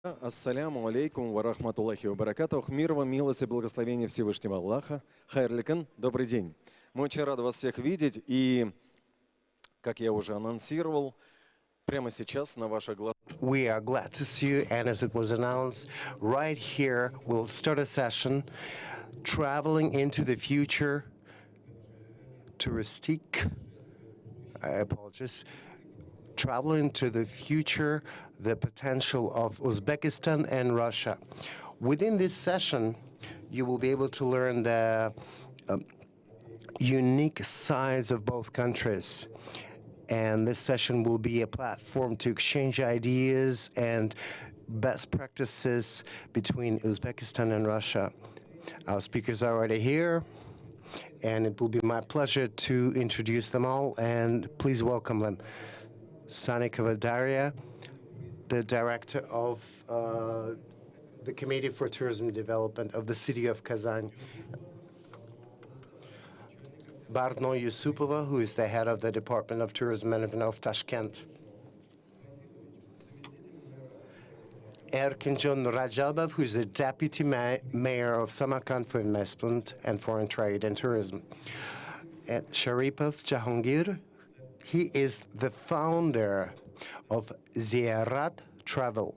Ассаляму алейкум ва рахматуллахи ва баракатух. Мир вам, милость и благословение Всевышнего Аллаха. Хайрликан, добрый день. Мы очень рады вас всех видеть. И, как я уже анонсировал, прямо сейчас на ваших глазах We are glad to see you, and as it was announced, right here we'll start a session traveling into the future, touristique, I apologize, traveling to the future, the potential of Uzbekistan and Russia. Within this session, you will be able to learn the unique sides of both countries. And this session will be a platform to exchange ideas and best practices between Uzbekistan and Russia. Our speakers are already here, and it will be my pleasure to introduce them all, and please welcome them. Sani Kavadaria, the director of the Committee for Tourism Development of the city of Kazan. Barno Yusupova, who is the head of the Department of Tourism Management of Tashkent. Erkinjon Rajabov, who is the deputy mayor of Samarkand for Investment and Foreign Trade and Tourism. And Sharipov Jahangir, he is the founder of Ziyarat Travel.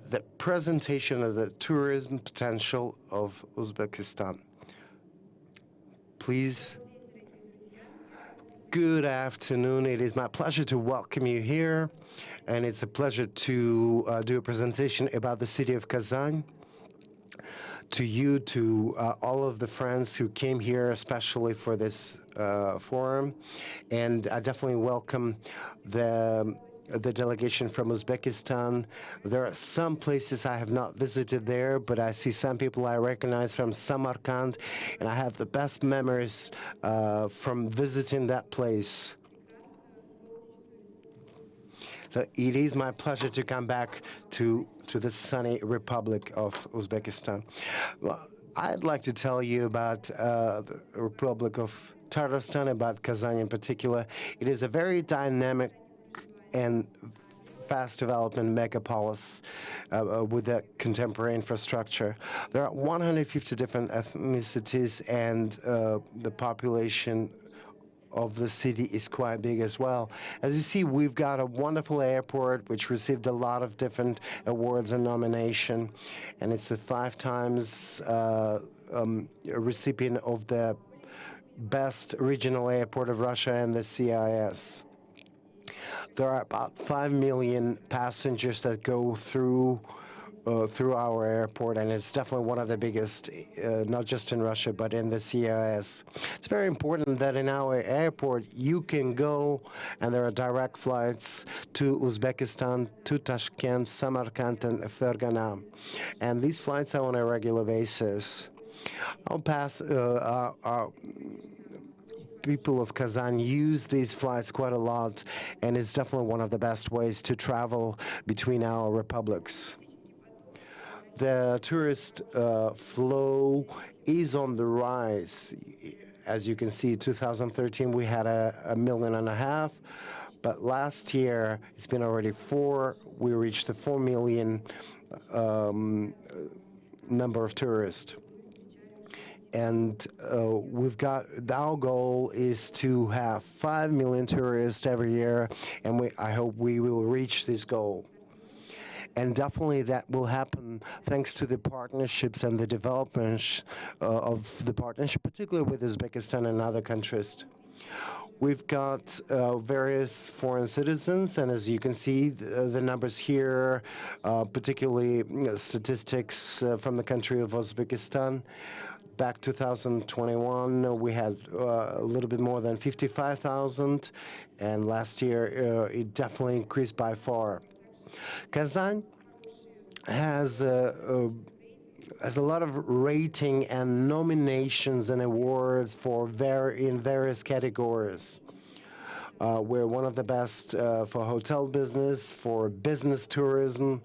The presentation of the tourism potential of Uzbekistan. Please. Good afternoon. It is my pleasure to welcome you here, and it's a pleasure to do a presentation about the city of Kazan. To you, to all of the friends who came here especially for this forum, and I definitely welcome the delegation from Uzbekistan. There are some places I have not visited there, but I see some people I recognize from Samarkand, and I have the best memories from visiting that place. So it is my pleasure to come back to the sunny Republic of Uzbekistan. Well, I'd like to tell you about the Republic of Tatarstan, about Kazan in particular. It is a very dynamic and fast development megapolis with a contemporary infrastructure. There are 150 different ethnicities, and the population of the city is quite big as well. As you see, we've got a wonderful airport which received a lot of different awards and nomination, and it's a 5 times recipient of the best regional airport of Russia and the CIS. There are about 5 million passengers that go through our airport, and it's definitely one of the biggest, not just in Russia, but in the CIS. It's very important that in our airport you can go, and there are direct flights to Uzbekistan, to Tashkent, Samarkand, and Fergana. And these flights are on a regular basis. People of Kazan use these flights quite a lot, and it's definitely one of the best ways to travel between our republics. The tourist flow is on the rise. As you can see, 2013 we had a 1.5 million, but last year it's been already 4. We reached the 4 million number of tourists. And we've got, our goal is to have 5 million tourists every year, and I hope we will reach this goal. And definitely that will happen thanks to the partnerships and the development of the partnership, particularly with Uzbekistan and other countries. We've got various foreign citizens, and as you can see, the numbers here, particularly statistics from the country of Uzbekistan. Back 2021, we had a little bit more than 55,000, and last year it definitely increased by far. Kazan has a lot of rating and nominations and awards in various categories. We're one of the best for hotel business, for business tourism.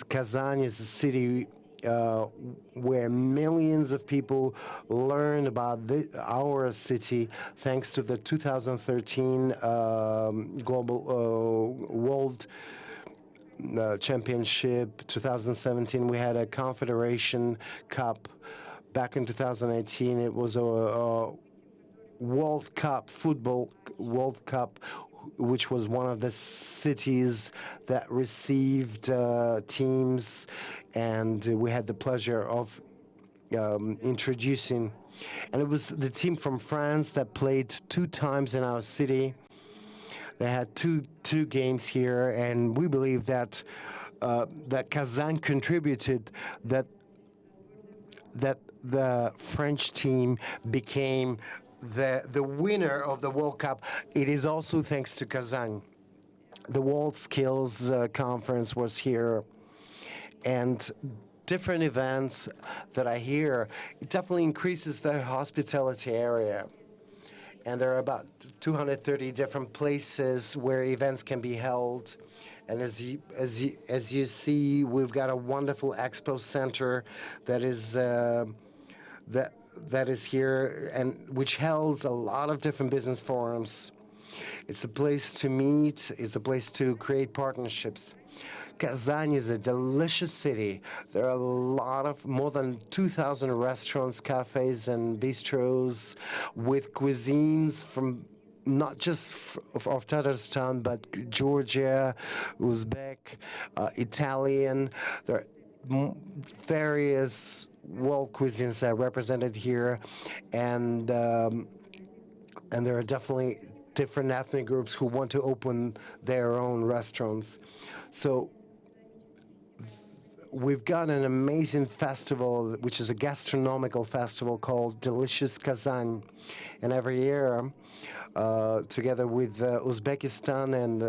Kazan is a city where millions of people learn about our city thanks to the 2013 Global World Championship. 2017, we had a Confederation Cup. Back in 2018, it was a World Cup, Football World Cup, which was one of the cities that received teams, and we had the pleasure of introducing. And it was the team from France that played 2 times in our city. They had two games here, and we believe that that Kazan contributed, that the French team became the winner of the World Cup. It is also thanks to Kazan. The World Skills Conference was here, and different events that I hear, it definitely increases the hospitality area. And there are about 230 different places where events can be held. And as you see, we've got a wonderful expo center that is that is here, and which holds a lot of different business forums. It's a place to meet. It's a place to create partnerships. Kazan is a delicious city. There are more than 2,000 restaurants, cafes, and bistros with cuisines from not just of Tatarstan, but Georgia, Uzbek, Italian. There are various world cuisines that are represented here, and there are definitely different ethnic groups who want to open their own restaurants. So we've got an amazing festival, which is a gastronomical festival called Delicious Kazan. And every year, together with Uzbekistan and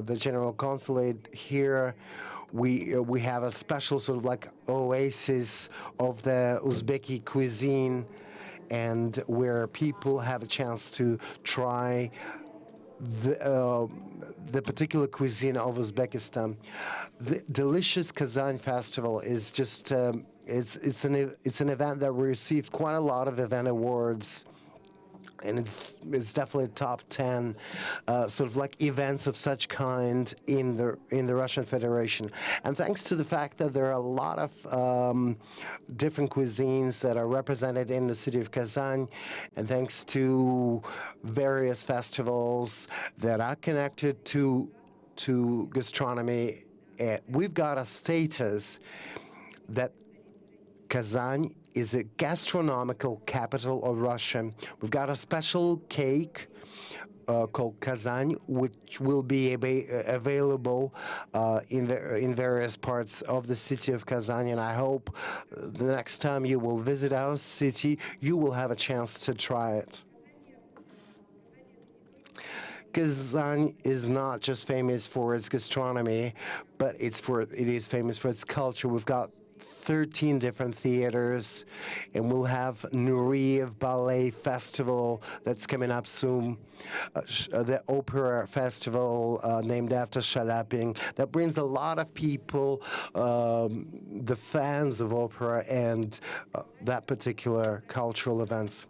the General Consulate here, we have a special sort of like oasis of the Uzbeki cuisine, and where people have a chance to try the particular cuisine of Uzbekistan. The Delicious Kazan Festival is just it's an event that received quite a lot of event awards, and it's definitely top 10 sort of like events of such kind in the Russian Federation. And thanks to the fact that there are a lot of different cuisines that are represented in the city of Kazan, and thanks to various festivals that are connected to gastronomy, we've got a status that Kazan is a gastronomical capital of Russia. We've got a special cake called Kazan, which will be available in various parts of the city of Kazan. And I hope the next time you will visit our city, you will have a chance to try it. Kazan is not just famous for its gastronomy, but it is famous for its culture. We've got 13 different theaters, and we'll have Nureyev Ballet Festival that's coming up soon, the Opera Festival named after Shalapin, that brings a lot of people, the fans of opera and that particular cultural events.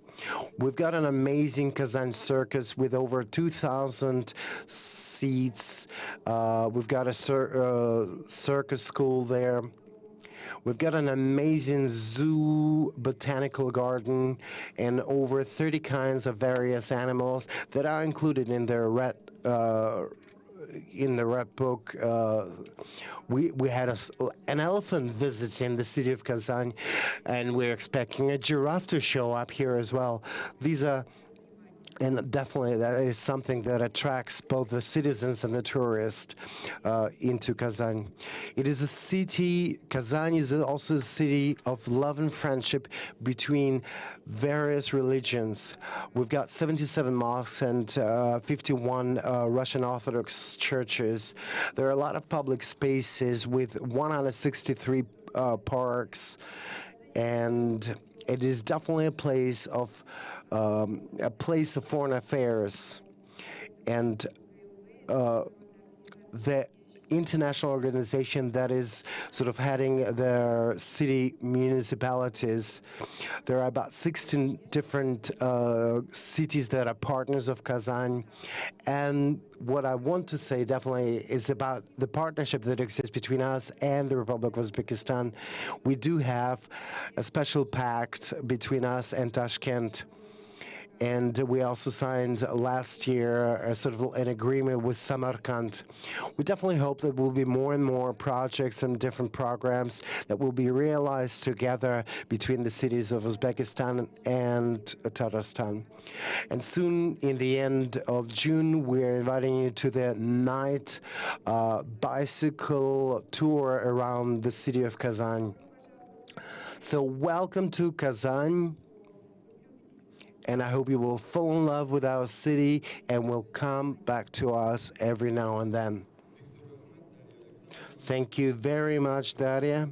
We've got an amazing Kazan circus with over 2,000 seats. We've got a circus school there. We've got an amazing zoo, botanical garden, and over 30 kinds of various animals that are included in the red book. We had an elephant visit in the city of Kazan, and we're expecting a giraffe to show up here as well. And definitely that is something that attracts both the citizens and the tourists into Kazan. It is a city, Kazan is also a city of love and friendship between various religions. We've got 77 mosques and 51 Russian Orthodox churches. There are a lot of public spaces with 163 parks, and it is definitely a place of foreign affairs, and international organization that is sort of heading the city municipalities. There are about 16 different cities that are partners of Kazan. And what I want to say definitely is about the partnership that exists between us and the Republic of Uzbekistan. We do have a special pact between us and Tashkent. And we also signed last year a sort of an agreement with Samarkand. We definitely hope that there will be more and more projects and different programs that will be realized together between the cities of Uzbekistan and Tatarstan. And soon, in the end of June, we're inviting you to the night bicycle tour around the city of Kazan. So welcome to Kazan. And I hope you will fall in love with our city and will come back to us every now and then. Thank you very much, Daria.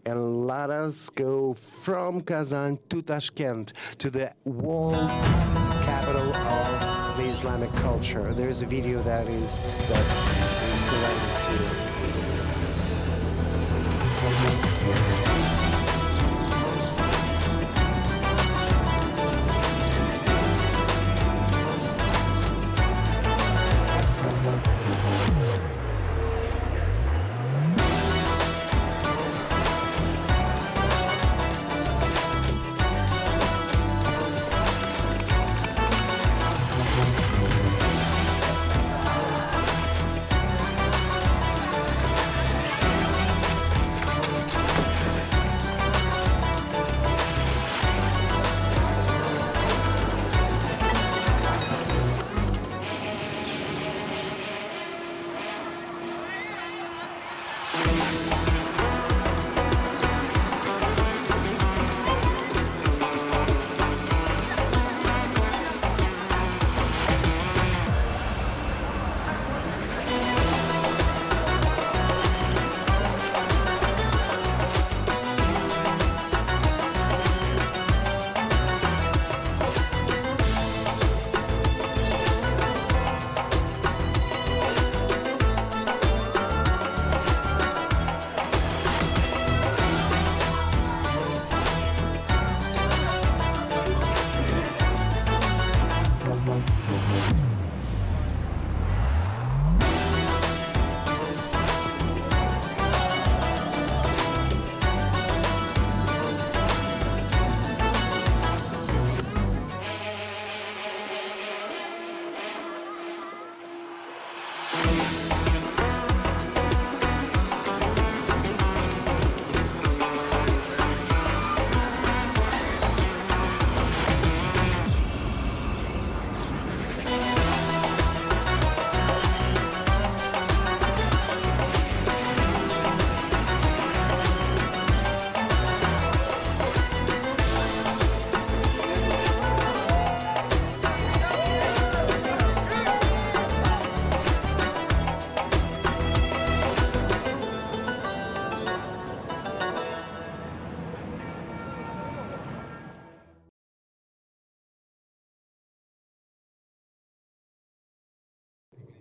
And let us go from Kazan to Tashkent, to the world capital of the Islamic culture. There's a video that is related to you.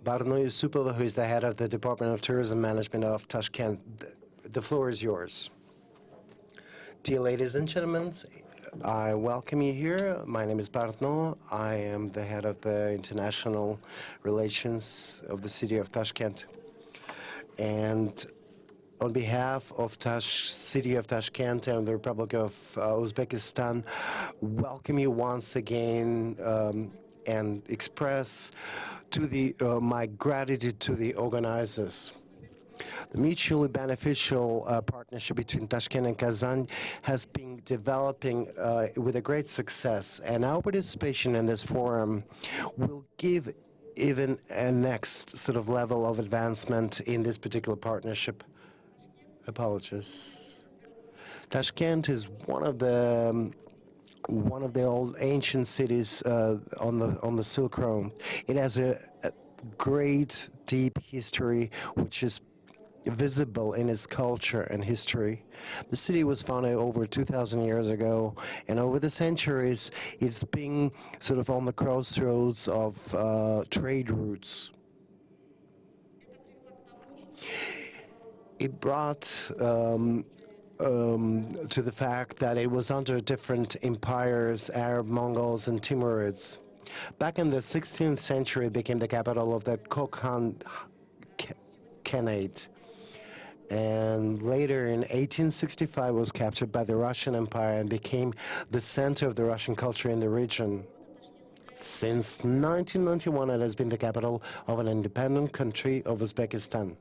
Barno Yusupova, who is the head of the Department of Tourism Management of Tashkent. The floor is yours. Dear ladies and gentlemen, I welcome you here. My name is Barno. I am the head of the international relations of the city of Tashkent. And on behalf of city of Tashkent and the Republic of Uzbekistan, welcome you once again and express my gratitude to the organizers. The mutually beneficial partnership between Tashkent and Kazan has been developing with a great success, and our participation in this forum will give even a next sort of level of advancement in this particular partnership. Apologies. Tashkent is one of the old ancient cities on the Silk Road. It has a great, deep history, which is visible in its culture and history. The city was founded over 2,000 years ago, and over the centuries, it's been sort of on the crossroads of trade routes. It brought to the fact that it was under different empires, Arab, Mongols, and Timurids. Back in the 16th century, it became the capital of the Kokhan Khanate. And later in 1865 was captured by the Russian Empire and became the center of the Russian culture in the region. Since 1991, it has been the capital of an independent country of Uzbekistan.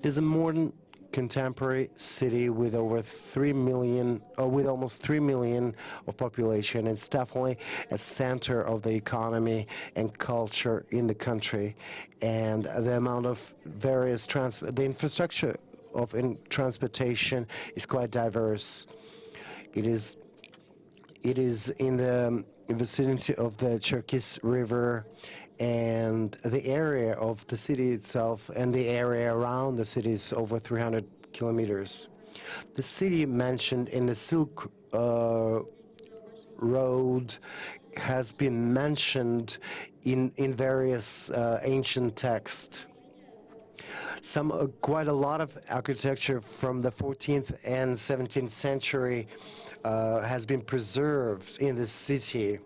It is a modern contemporary city with over 3 million, or with almost 3 million of population. It's definitely a center of the economy and culture in the country. And the amount of various the infrastructure of transportation is quite diverse. It is in the vicinity of the Cherkis River, and the area of the city itself and the area around the city is over 300 kilometers. The city mentioned in the Silk Road has been mentioned in various ancient texts. Quite a lot of architecture from the 14th and 17th century has been preserved in the city,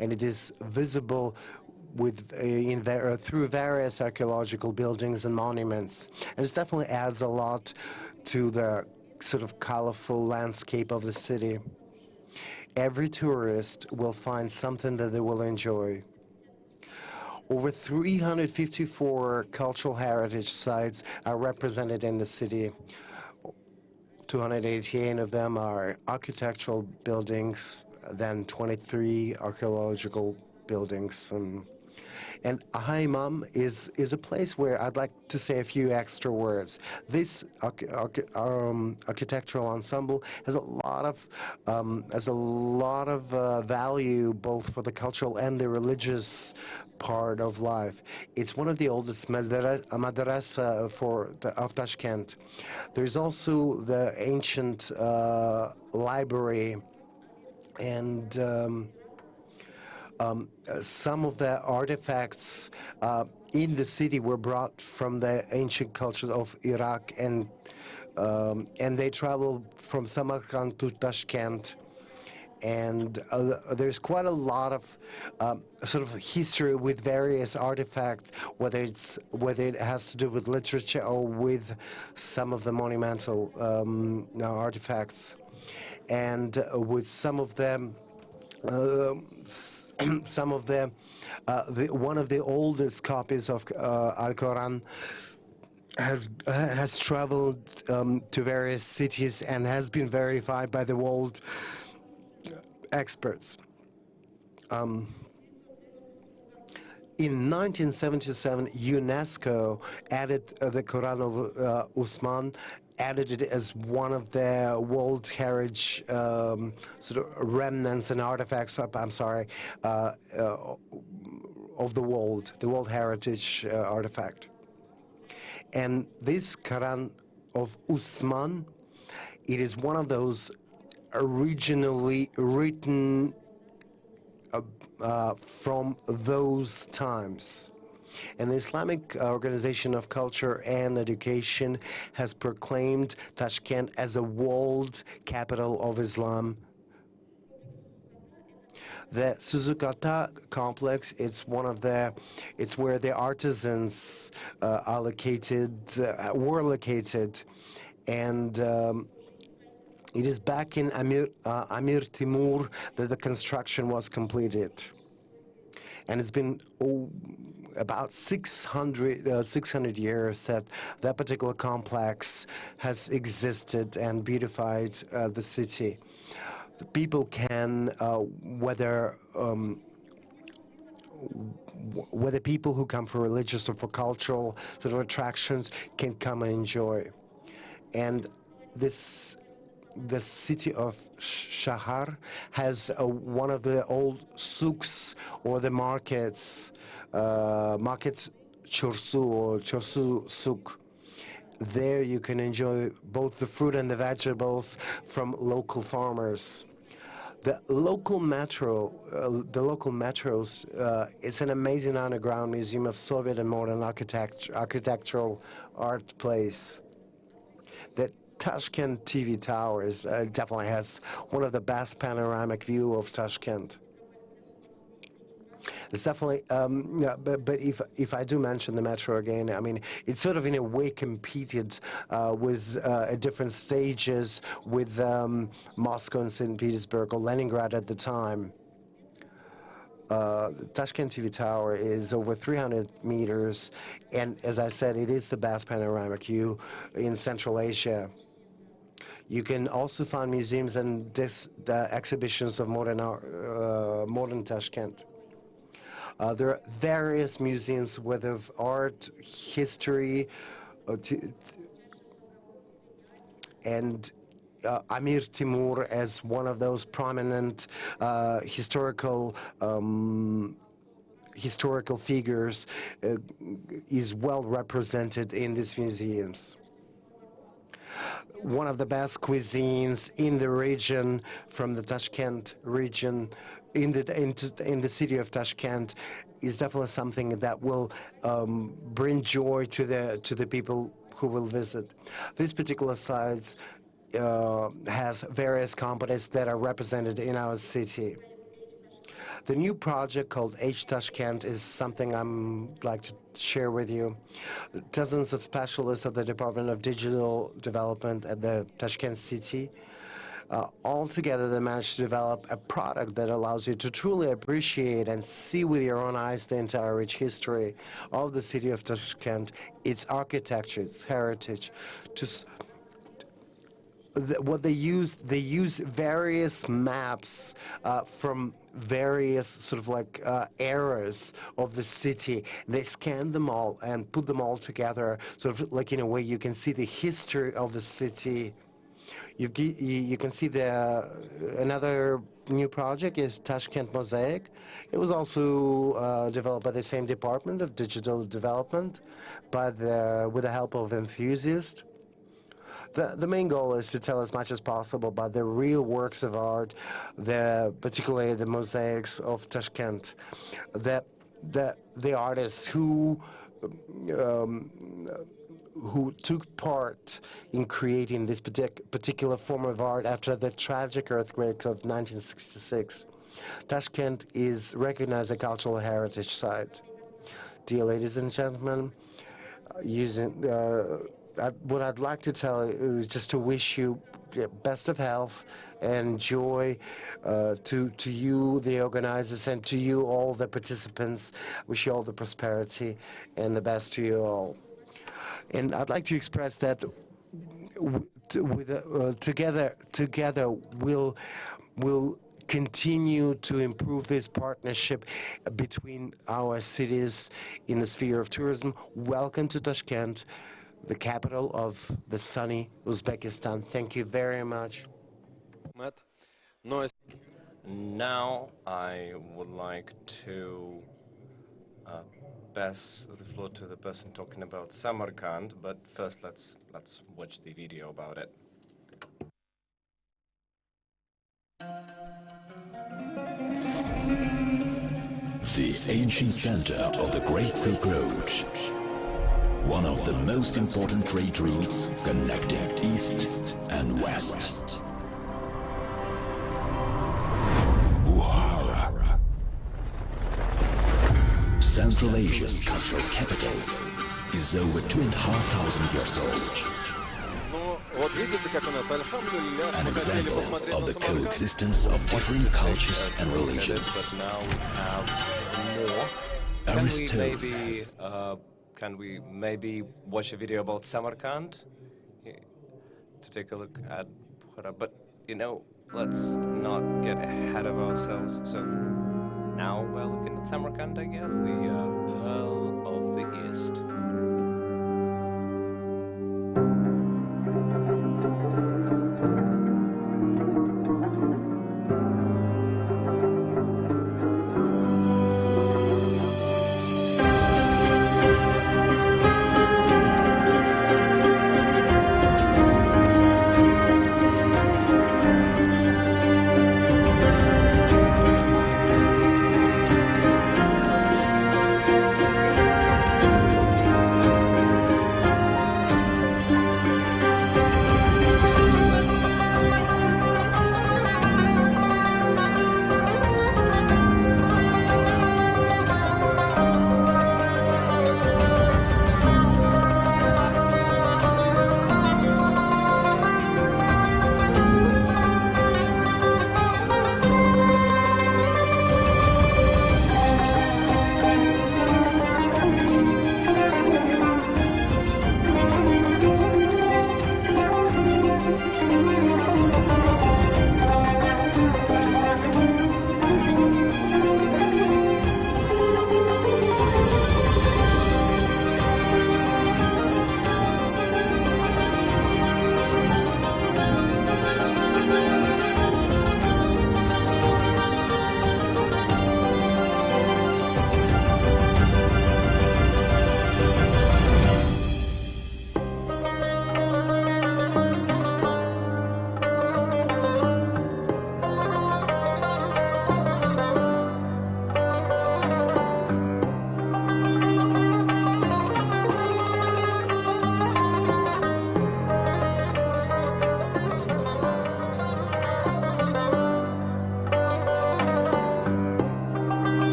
and it is visible through various archaeological buildings and monuments. And it definitely adds a lot to the sort of colorful landscape of the city. Every tourist will find something that they will enjoy. Over 354 cultural heritage sites are represented in the city. 288 of them are architectural buildings, then 23 archaeological buildings. And Haimam is a place where I'd like to say a few extra words. This architectural ensemble has a lot of value both for the cultural and the religious part of life. It's one of the oldest madrasa of Tashkent. There's also the ancient library, and some of the artifacts in the city were brought from the ancient culture of Iraq, and they traveled from Samarkand to Tashkent. And there's quite a lot of sort of history with various artifacts, whether it has to do with literature or with some of the monumental artifacts, and with some of them. One of the oldest copies of Al-Quran has traveled to various cities and has been verified by the world experts. In 1977, UNESCO added the Quran of Usman, added it as one of the World Heritage sort of remnants and artifacts. Of the World Heritage artifact. And this Quran of Usman, it is one of those originally written from those times. And the Islamic Organization of Culture and Education has proclaimed Tashkent as a world capital of Islam. The Suzukata complex, it's where the artisans were located, and it is back in Amir Timur that the construction was completed. And it's been about 600 years that that particular complex has existed and beautified the city. The people can, whether people who come for religious or for cultural sort of attractions, can come and enjoy. And the city of Shahar has one of the old souks, or the markets, Chorsu or Chorsu souk. There you can enjoy both the fruit and the vegetables from local farmers. The local metros is an amazing underground museum of Soviet and modern architectural art place. The Tashkent TV tower definitely has one of the best panoramic view of Tashkent. It's definitely, yeah, but if I do mention the metro again, I mean, it sort of in a way competed with at different stages with Moscow and St. Petersburg or Leningrad at the time. The Tashkent TV Tower is over 300 meters, and as I said, it is the best panoramic view in Central Asia. You can also find museums and exhibitions of modern Tashkent. There are various museums, whether of art, history, and Amir Timur as one of those prominent historical figures is well represented in these museums. One of the best cuisines in the region, from the Tashkent region, in the city of Tashkent, is definitely something that will bring joy to the people who will visit. This particular site has various components that are represented in our city. The new project called H Tashkent is something I'd like to share with you. Dozens of specialists of the Department of Digital Development at the Tashkent city all together they managed to develop a product that allows you to truly appreciate and see with your own eyes the entire rich history of the city of Tashkent, its architecture, its heritage. What they use various maps from various sort of like eras of the city. They scan them all and put them all together, sort of like in a way you can see the history of the city. You can see another new project is Tashkent Mosaic. It was also developed by the same Department of Digital Development, but with the help of enthusiasts. The main goal is to tell as much as possible about the real works of art, particularly the mosaics of Tashkent, the artists who took part in creating this particular form of art after the tragic earthquake of 1966. Tashkent is recognized as a cultural heritage site. Dear ladies and gentlemen, what I'd like to tell you is just to wish you best of health and joy to you, the organizers, and to you, all the participants. Wish you all the prosperity and the best to you all. And I'd like to express that together we'll continue to improve this partnership between our cities in the sphere of tourism. Welcome to Tashkent, the capital of the sunny Uzbekistan. Thank you very much. Now I would like to pass the floor to the person talking about Samarkand, but first let's watch the video about it. The ancient center of the Great Silk Road, one of the most important trade routes connecting East and West. Bukhara, Central Asia's cultural capital, is over 2,500 years old. An example of the coexistence of different cultures and religions. But now we have more. Can we maybe watch a video about Samarkand to take a look at Bukhara? But you know, let's not get ahead of ourselves. So now we're looking at Samarkand, I guess, the Pearl of the East.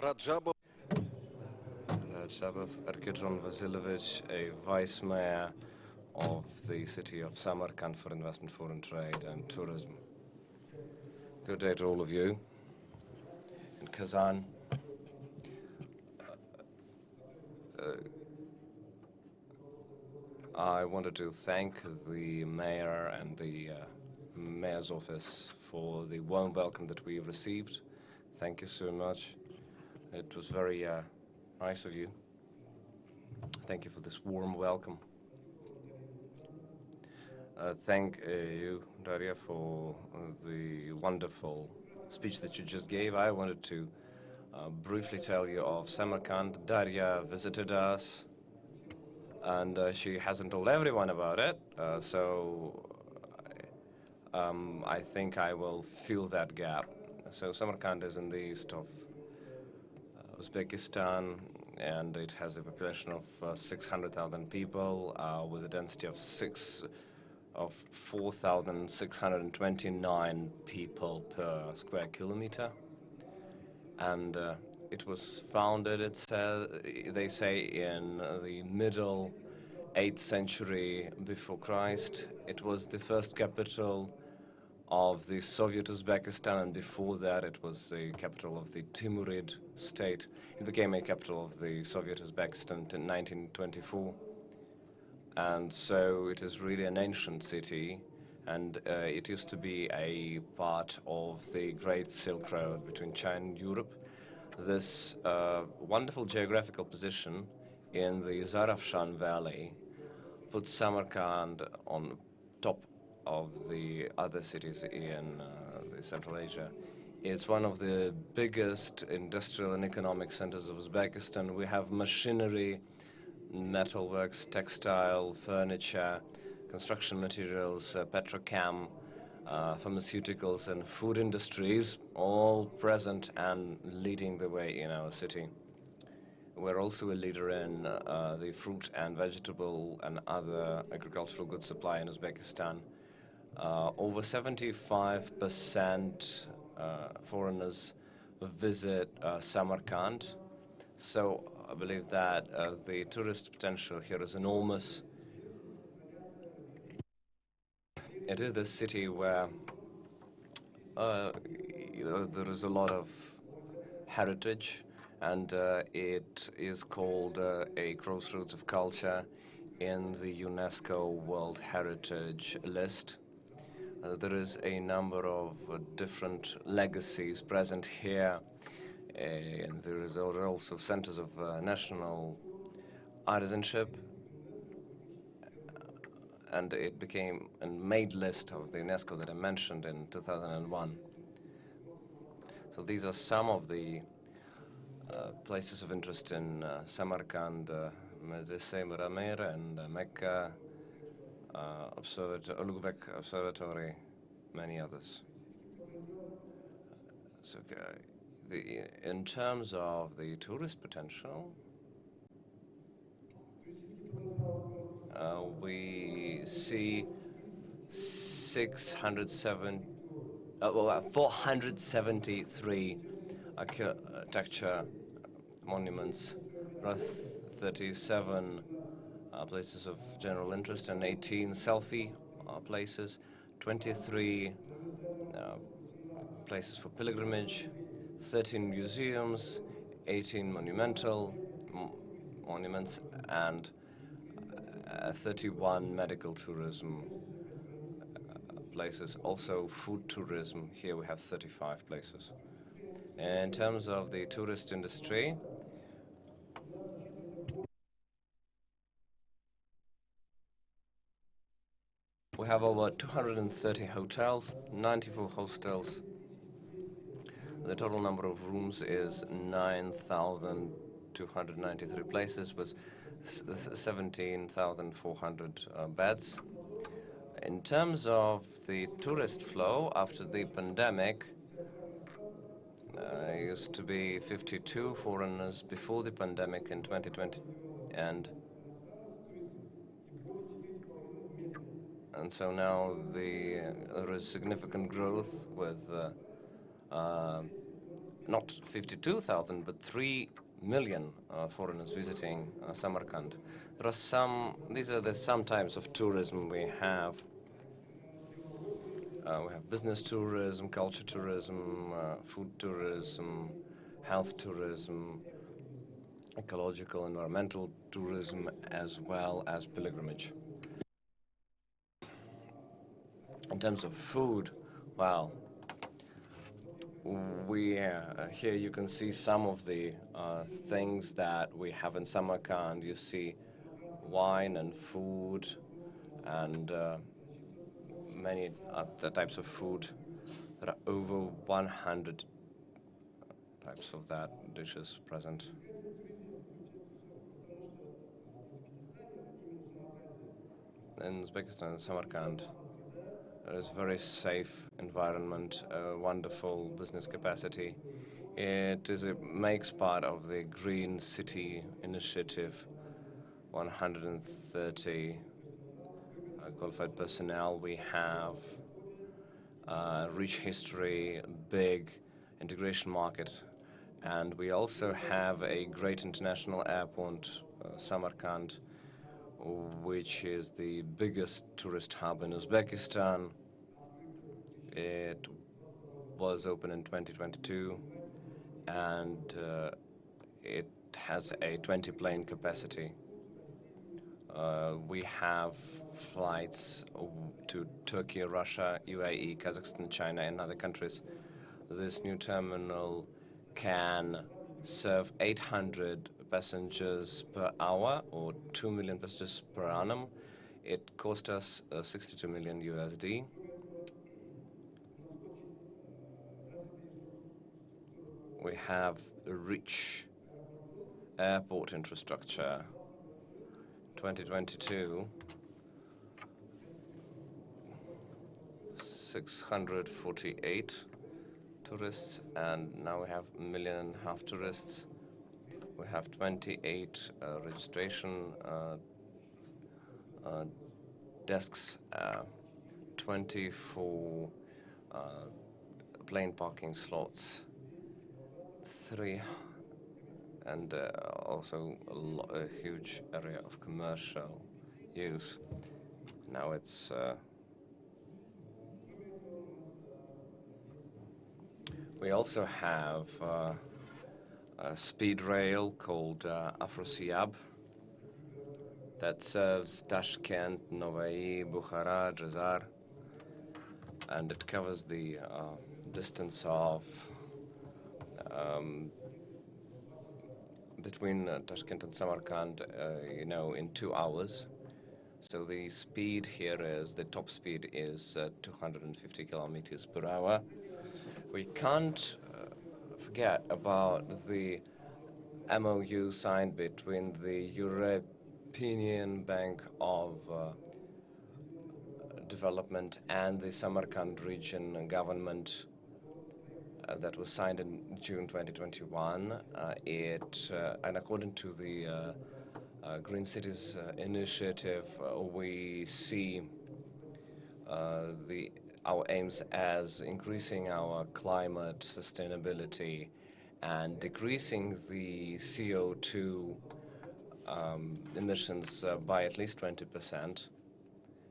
Раджабов Rajabov Arkadjon Vasilovich, a vice mayor of the city of Samarkand for investment, foreign trade, and tourism. Good day to all of you in Kazan. I wanted to thank the mayor and the mayor's office for the warm welcome that we received. Thank you so much. It was very nice of you. Thank you for this warm welcome. Thank you, Daria, for the wonderful speech that you just gave. I wanted to briefly tell you of Samarkand. Daria visited us, and she hasn't told everyone about it, so I think I will fill that gap. So Samarkand is in the east of Uzbekistan, and it has a population of 600,000 people with a density of 4,629 people per square kilometer. And it was founded, they say, in the middle 8th century before Christ. It was the first capital of the Soviet Uzbekistan, and before that it was the capital of the Timurid state. It became a capital of the Soviet Uzbekistan in 1924. And so it is really an ancient city, and it used to be a part of the Great Silk Road between China and Europe. This wonderful geographical position in the Zarafshan Valley puts Samarkand on top of the other cities in the Central Asia. It's one of the biggest industrial and economic centers of Uzbekistan. We have machinery, metalworks, textile, furniture, construction materials, petrochem, pharmaceuticals, and food industries, all present and leading the way in our city. We're also a leader in the fruit and vegetable and other agricultural goods supply in Uzbekistan. Over 75% foreigners visit Samarkand, so I believe that the tourist potential here is enormous. It is the city where there is a lot of heritage, and it is called a crossroads of culture in the UNESCO World Heritage List. There is a number of different legacies present here, and there are also centers of national artisanship, and it became a made list of the UNESCO that I mentioned in 2001. So these are some of the places of interest in Samarkand, Medrese Muramir and Mecca, Ulugh Observatory, many others. So in terms of the tourist potential, we see 473 architecture monuments, 37 places of general interest, and 18 selfie places, 23 places for pilgrimage, 13 museums, 18 monumental monuments, and 31 medical tourism places. Also food tourism, here we have 35 places. In terms of the tourist industry, we have over 230 hotels, 94 hostels. The total number of rooms is 9,293 places with 17,400 beds. In terms of the tourist flow after the pandemic, used to be 52 foreigners before the pandemic in 2020, and so now there is significant growth with not 52,000, but 3 million foreigners visiting Samarkand. These are some types of tourism we have. We have business tourism, culture tourism, food tourism, health tourism, ecological, environmental tourism, as well as pilgrimage. In terms of food, well, here you can see some of the things that we have in Samarkand. You see wine and food and many other types of food. There are over 100 types of that dishes present. In Uzbekistan and Samarkand, there is very safe environment, a wonderful business capacity. It makes part of the Green City Initiative. 130 qualified personnel. We have rich history, big integration market, and we also have a great international airport, Samarkand, which is the biggest tourist hub in Uzbekistan. It was opened in 2022, and it has a 20-plane capacity. We have flights to Turkey, Russia, UAE, Kazakhstan, China, and other countries. This new terminal can serve 800 passengers per hour, or 2 million passengers per annum. It cost us 62 million USD. We have a rich airport infrastructure. 2022, 648 tourists, and now we have 1.5 million tourists. We have 28 registration desks, 24 plane parking slots, and also a huge area of commercial use. Now it's we also have a speed rail called Afrosiyab that serves Tashkent, Novai, Bukhara, Jazar, and it covers the distance of between Tashkent and Samarkand, in 2 hours. So the speed here the top speed is 250 kilometers per hour. We can't forget about the MOU signed between the European Bank of Development and the Samarkand region government that was signed in June 2021. And according to the Green Cities Initiative, we see our aims as increasing our climate sustainability and decreasing the CO2 emissions by at least 20%,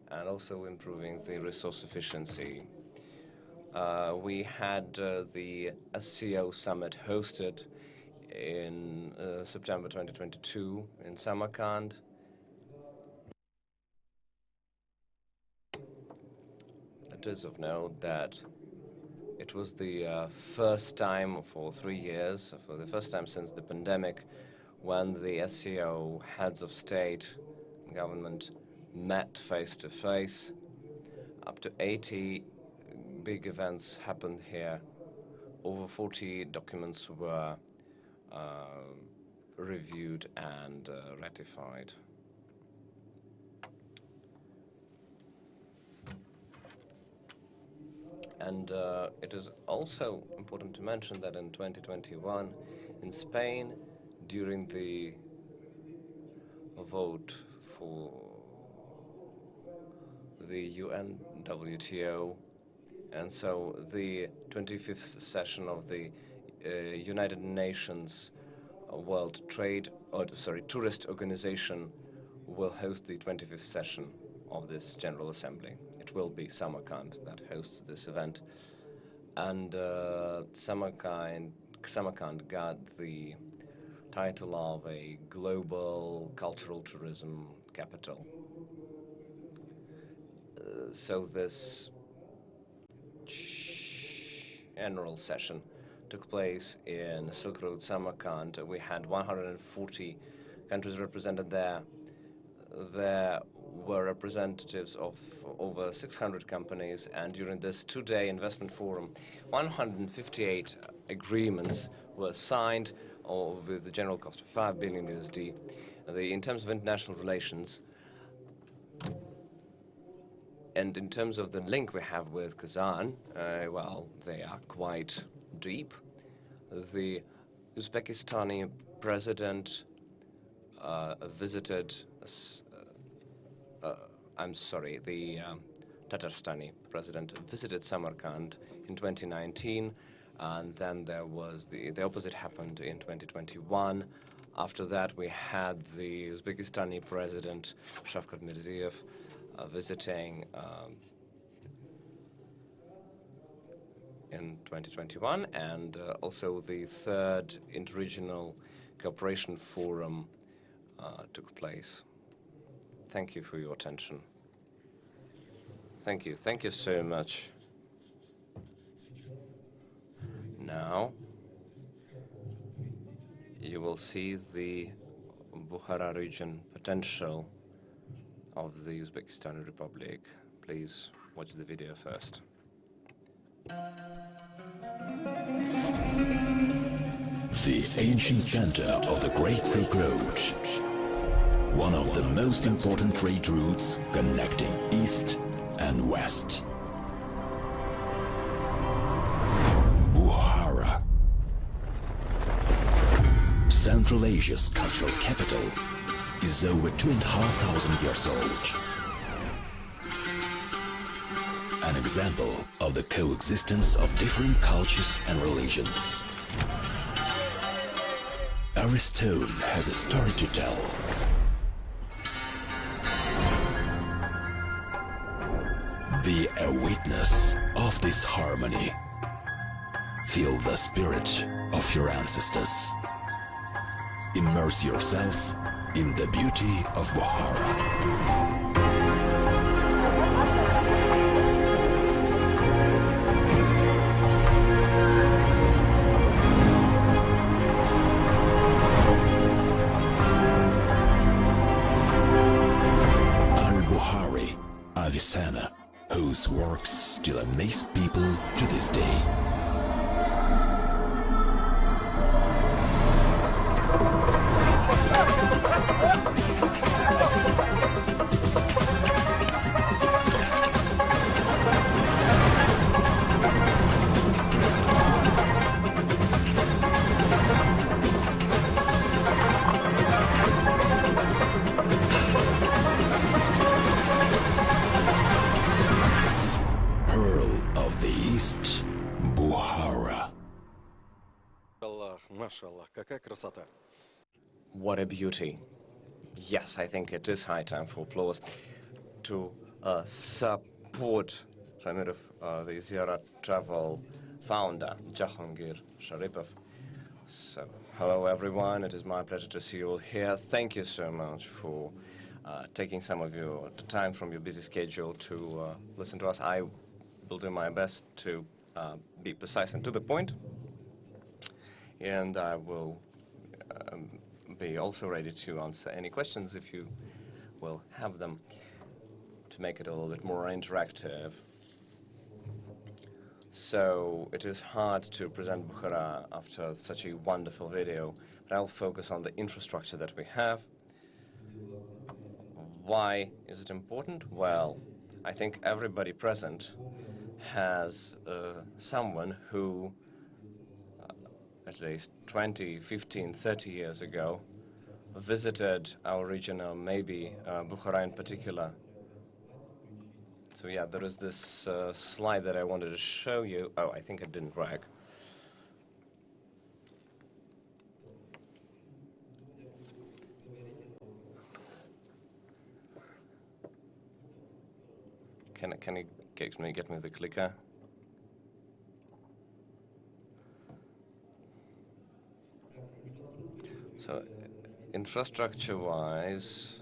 and also improving the resource efficiency. We had the SCO summit hosted in September 2022 in Samarkand. It is of note that it was the first time for 3 years, for the first time since the pandemic, when the SCO heads of state and government met face-to-face. Up to 80 big events happened here. Over 40 documents were reviewed and ratified. And it is also important to mention that in 2021, in Spain, during the vote for the UN WTO, and so the 25th session of the United Nations World Tourist Organization will host the 25th session of this General Assembly. It will be Samarkand that hosts this event. And Samarkand got the title of a global cultural tourism capital. So this general session took place in Silk Road, Samarkand. We had 140 countries represented there. There were representatives of over 600 companies, and during this two-day investment forum, 158 agreements were signed with the general cost of 5 billion USD. In terms of international relations, and in terms of the link we have with Kazan, well, they are quite deep. The Uzbekistani president visited, the Tatarstani president visited Samarkand in 2019, and then there was the opposite happened in 2021. After that, we had the Uzbekistani president, Shavkat Mirziyoyev, visiting in 2021, and also the third Interregional Cooperation Forum took place. Thank you for your attention. Thank you so much. Now, you will see the Bukhara region potential of the Uzbekistan Republic. Please watch the video first. The ancient center of the Great Silk Road, one of the most important trade routes connecting East and West. Bukhara, Central Asia's cultural capital, is over 2,500 years old. An example of the coexistence of different cultures and religions. Every stone has a story to tell. Be a witness of this harmony. Feel the spirit of your ancestors. Immerse yourself in the beauty of Bukhara. Avicenna, whose works still amaze people to this day. Mashallah, какая красота. What a beauty. Yes, I think it is high time for applause to support the Ziyarat Travel founder, Jahangir Sharipov. So, hello everyone, it is my pleasure to see you all here. Thank you so much for taking some of your time from your busy schedule to listen to us. I will do my best to be precise and to the point. And I will be also ready to answer any questions if you will have them, to make it a little bit more interactive. So it is hard to present Bukhara after such a wonderful video, but I'll focus on the infrastructure that we have. Why is it important? Well, I think everybody present has someone who at least 20, 15, 30 years ago, visited our region, or maybe Bukhara in particular. So yeah, there is this slide that I wanted to show you. Oh, I think it didn't work. Can you get me the clicker? So, infrastructure-wise,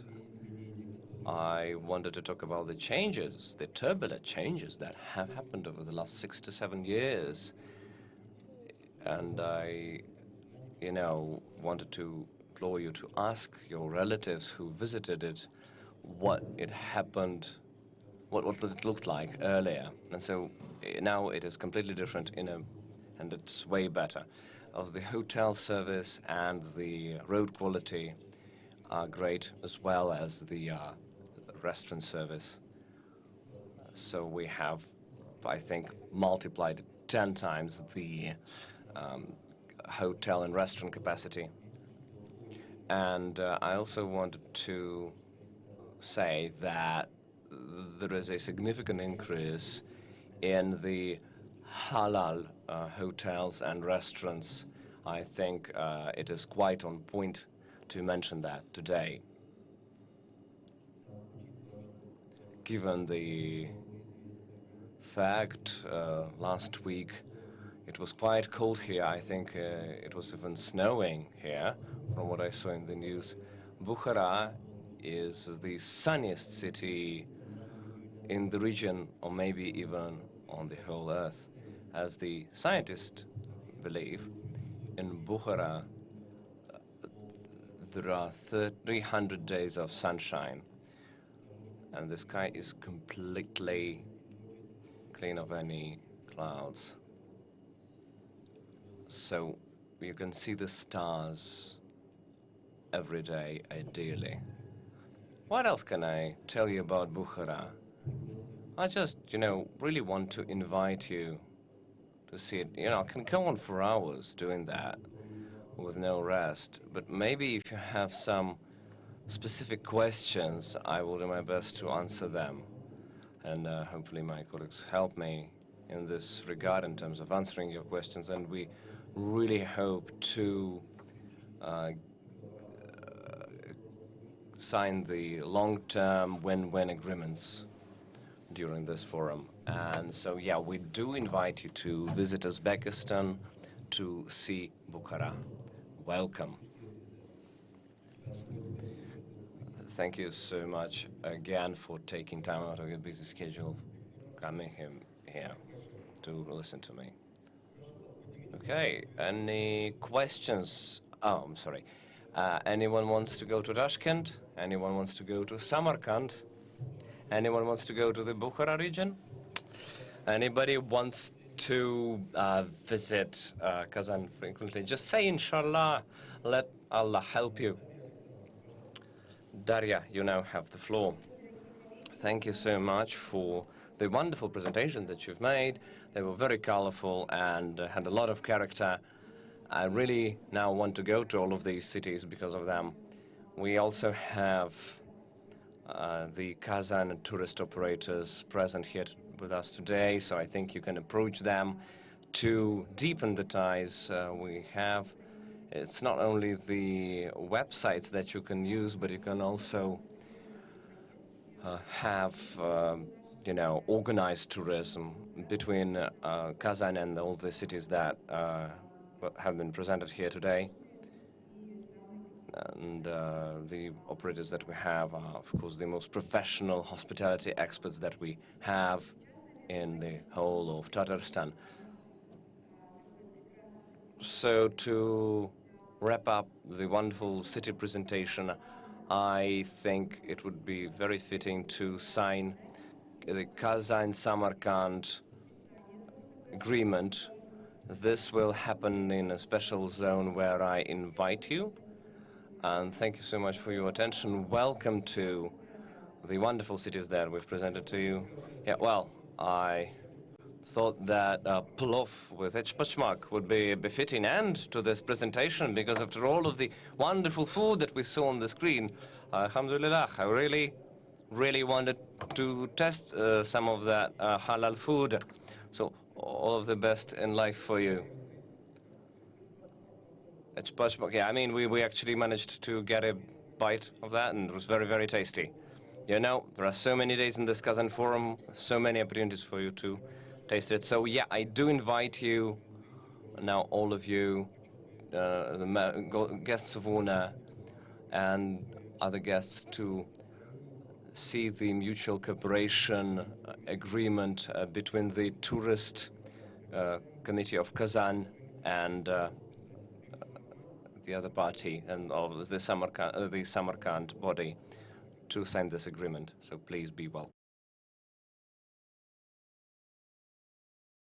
I wanted to talk about the changes, the turbulent changes that have happened over the last 6 to 7 years. And I, wanted to implore you to ask your relatives who visited it what it happened, what it looked like earlier. And so now it is completely different and it's way better. As the hotel service and the road quality are great, as well as the restaurant service. So we have, I think, multiplied 10 times the hotel and restaurant capacity. And I also wanted to say that there is a significant increase in the halal hotels and restaurants. I think it is quite on point to mention that today. Given the fact last week it was quite cold here, I think it was even snowing here, from what I saw in the news. Bukhara is the sunniest city in the region, or maybe even on the whole earth. As the scientists believe, in Bukhara there are 300 days of sunshine, and the sky is completely clean of any clouds. So you can see the stars every day, ideally. What else can I tell you about Bukhara? I just, really want to invite you to see it. I can go on for hours doing that with no rest, but maybe if you have some specific questions, I will do my best to answer them. And hopefully my colleagues help me in this regard in terms of answering your questions. And we really hope to sign the long-term win-win agreements during this forum. And so, yeah, we do invite you to visit Uzbekistan to see Bukhara. Welcome. Thank you so much again for taking time out of your busy schedule, coming here to listen to me. Okay, any questions? Oh, I'm sorry. Anyone wants to go to Tashkent? Anyone wants to go to Samarkand? Anyone wants to go to the Bukhara region? Anybody wants to visit Kazan frequently? Just say inshallah, let Allah help you. Daria, you now have the floor. Thank you so much for the wonderful presentation that you've made. They were very colorful and had a lot of character. I really now want to go to all of these cities because of them. We also have the Kazan tourist operators present here with us today, so I think you can approach them to deepen the ties we have. It's not only the websites that you can use, but you can also have, organized tourism between Kazan and all the cities that have been presented here today. And the operators that we have are, of course, the most professional hospitality experts that we have in the whole of Tatarstan. So to wrap up the wonderful city presentation, I think it would be very fitting to sign the Kazan-Samarkand agreement. This will happen in a special zone where I invite you. And thank you so much for your attention. Welcome to the wonderful cities that we've presented to you. Yeah, well, I thought that plov with echpachmak would be a befitting end to this presentation, because after all of the wonderful food that we saw on the screen, alhamdulillah, I really wanted to test some of that halal food. So all of the best in life for you. Yeah, I mean, we actually managed to get a bite of that, and it was very, very tasty. You know, there are so many days in this Kazan Forum, so many opportunities for you to taste it. So yeah, I do invite you, now all of you, guests of honor and other guests, to see the mutual cooperation agreement between the tourist committee of Kazan and the other party and of the Samarkand body to sign this agreement. So please be welcome.